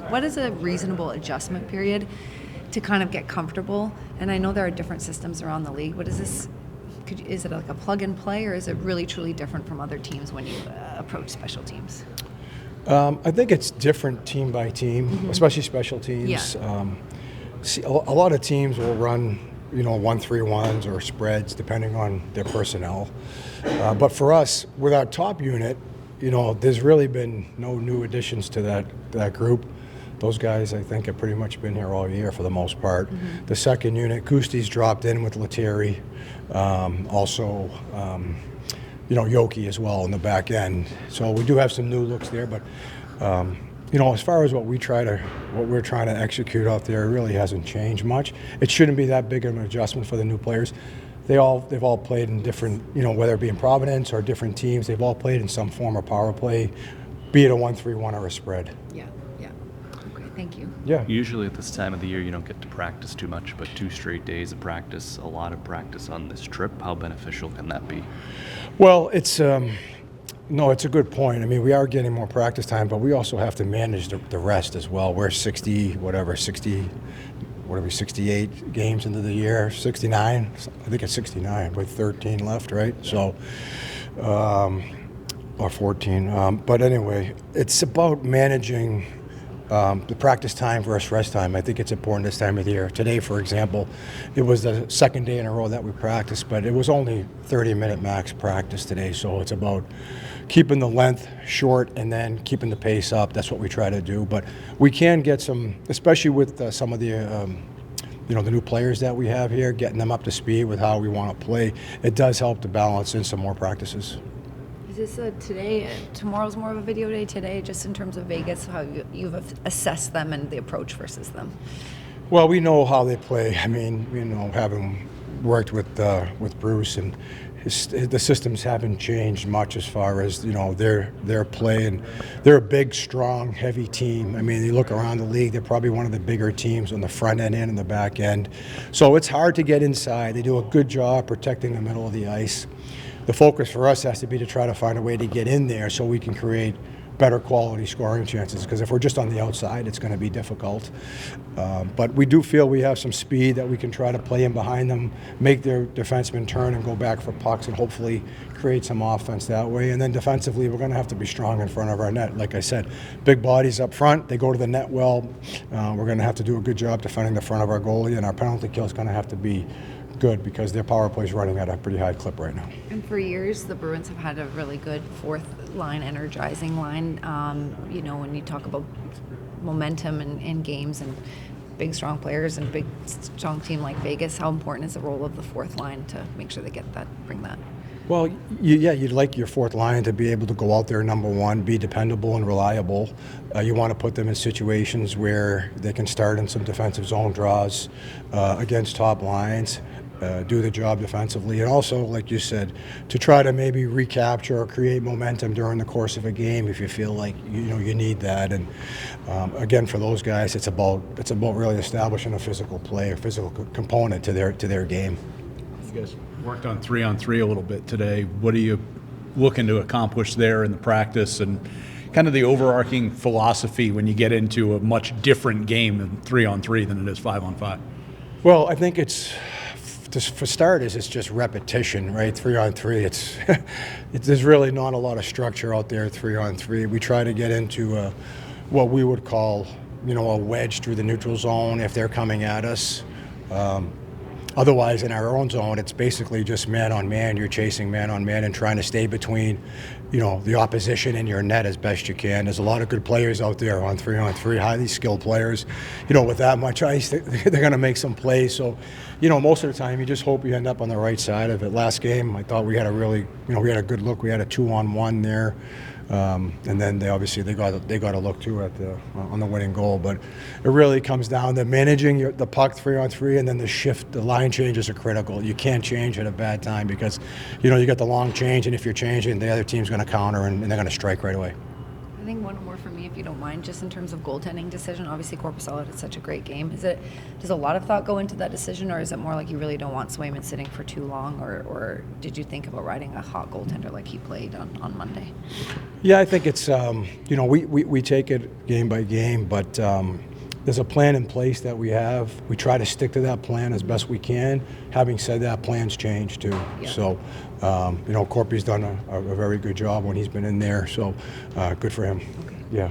what is a reasonable adjustment period to kind of get comfortable? And I know there are different systems around the league. What is this? Is it like a plug and play, or is it really truly different from other teams when you approach special teams? I think it's different team by team, especially special teams. Yeah. A lot of teams will run, 1-3-1s or spreads depending on their personnel. But for us, with our top unit, there's really been no new additions to that group. Those guys, I think, have pretty much been here all year for the most part. The second unit, Kusti's dropped in with Lettieri. Also, Yoki as well in the back end. So we do have some new looks there, but as far as what we're trying to execute out there, it really hasn't changed much. It shouldn't be that big of an adjustment for the new players. They've all played in different, whether it be in Providence or different teams, they've all played in some form of power play, be it a 1-3-1 or a spread. Yeah. Okay, thank you. Yeah. Usually at this time of the year, you don't get to practice too much, but 2 straight days of practice, a lot of practice on this trip. How beneficial can that be? Well, it's a good point. I mean, we are getting more practice time, but we also have to manage the rest as well. We're 68 games into the year, 69. I think it's 69 with 13 left, right? So, or 14. But anyway, it's about managing the practice time versus rest time. I think it's important this time of the year. Today, for example, it was the second day in a row that we practiced, but it was only 30-minute max practice today. So it's about keeping the length short and then keeping the pace up. That's what we try to do. But we can get some, especially with some of the the new players that we have here, getting them up to speed with how we want to play. It does help to balance in some more practices. Is this today? Tomorrow's more of a video day today, just in terms of Vegas, how you've assessed them and the approach versus them? Well, we know how they play. I mean, having worked with Bruce, and the systems haven't changed much as far as their play, and they're a big, strong, heavy team. I mean, you look around the league, they're probably one of the bigger teams on the front end and the back end. So it's hard to get inside. They do a good job protecting the middle of the ice. The focus for us has to be to try to find a way to get in there so we can create better quality scoring chances, because if we're just on the outside, it's going to be difficult. But we do feel we have some speed that we can try to play in behind them, make their defensemen turn and go back for pucks, and hopefully create some offense that way. And then defensively, we're going to have to be strong in front of our net. Like I said, big bodies up front, they go to the net well. We're going to have to do a good job defending the front of our goalie, and our penalty kill is going to have to be good because their power play is running at a pretty high clip right now. And for years, the Bruins have had a really good fourth line, energizing line. When you talk about momentum in games and big, strong players and big, strong team like Vegas, how important is the role of the fourth line to make sure they bring that? Well, you'd like your fourth line to be able to go out there, number one, be dependable and reliable. You want to put them in situations where they can start in some defensive zone draws against top lines. Do the job defensively, and also, like you said, to try to maybe recapture or create momentum during the course of a game if you feel like you need that. And again, for those guys, it's about really establishing a physical play, a physical component to their game. You guys worked on 3-on-3 a little bit today. What are you looking to accomplish there in the practice, and kind of the overarching philosophy when you get into a much different game in 3-on-3 than it is 5-on-5? Well, I think it's. Just for starters, it's just repetition, right? 3-on-3, there's really not a lot of structure out there. 3-on-3, we try to get into what we would call, a wedge through the neutral zone if they're coming at us. Otherwise, in our own zone, it's basically just man on man. You're chasing man on man and trying to stay between, the opposition and your net as best you can. There's a lot of good players out there on 3-on-3, highly skilled players. With that much ice, they're going to make some plays. So, most of the time, you just hope you end up on the right side of it. Last game, I thought we had we had a good look. We had a 2-on-1 there. And then they got a look too on the winning goal. But it really comes down to managing the puck 3-on-3, and then the line changes are critical. You can't change at a bad time because you got the long change, and if you're changing, the other team's going to counter and they're going to strike right away. think one more for me, if you don't mind, just in terms of goaltending decision. Obviously, Korpisalo had such a great game. Does a lot of thought go into that decision, or is it more like you really don't want Swayman sitting for too long, or did you think about riding a hot goaltender like he played on Monday? Yeah, I think it's we take it game by game, but there's a plan in place that we have. We try to stick to that plan as best we can. Having said that, plans change too. Yeah. So Corpy's done a very good job when he's been in there. So good for him. Okay. Yeah.